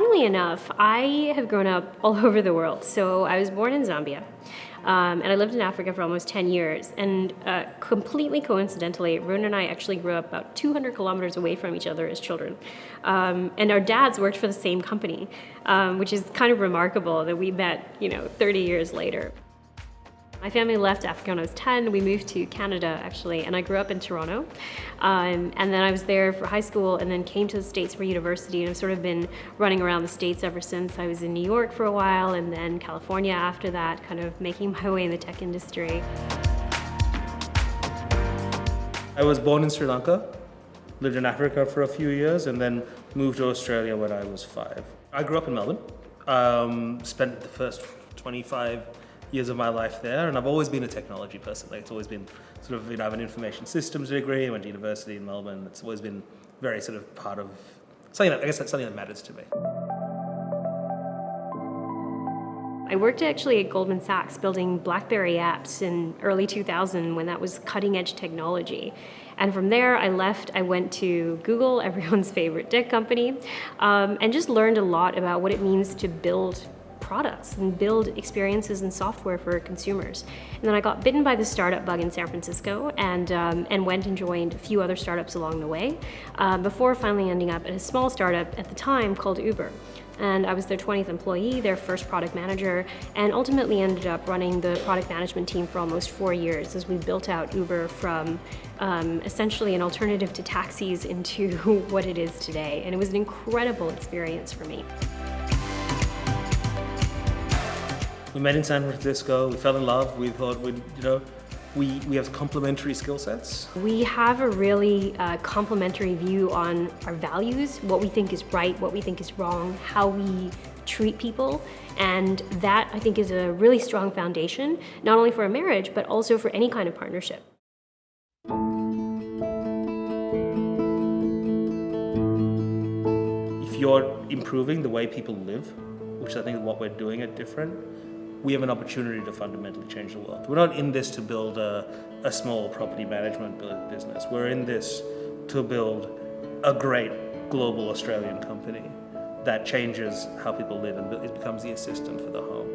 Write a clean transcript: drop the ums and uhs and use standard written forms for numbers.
funnily enough, I have grown up all over the world. So I was born in Zambia, and I lived in Africa for almost 10 years. And completely coincidentally, Ruwin and I actually grew up about 200 kilometers away from each other as children. And our dads worked for the same company, which is kind of remarkable that we met, 30 years later. My family left Africa when I was 10. We moved to Canada, actually, and I grew up in Toronto. And then I was there for high school and then came to the States for university, and I've sort of been running around the States ever since. I was in New York for a while and then California after that, kind of making my way in the tech industry. I was born in Sri Lanka, lived in Africa for a few years, and then moved to Australia when I was 5. I grew up in Melbourne, spent the first 25 years of my life there, and I've always been a technology person. It's always been sort of, I have an information systems degree, I went to university in Melbourne. It's always been very sort of part of something that, I guess that's something that matters to me. I worked actually at Goldman Sachs building Blackberry apps in early 2000 when that was cutting edge technology. And from there I left, I went to Google, everyone's favorite tech company, and just learned a lot about what it means to build products and build experiences and software for consumers. And then I got bitten by the startup bug in San Francisco and went and joined a few other startups along the way before finally ending up at a small startup at the time called Uber. And I was their 20th employee, their first product manager, and ultimately ended up running the product management team for almost 4 years as we built out Uber from essentially an alternative to taxis into what it is today. And it was an incredible experience for me. We met in San Francisco, we fell in love, we thought we have complementary skill sets. We have a really complementary view on our values, what we think is right, what we think is wrong, how we treat people, and that I think is a really strong foundation, not only for a marriage, but also for any kind of partnership. If you're improving the way people live, which I think is what we're doing at Different, we have an opportunity to fundamentally change the world. We're not in this to build a small property management business. We're in this to build a great global Australian company that changes how people live and it becomes the assistant for the home.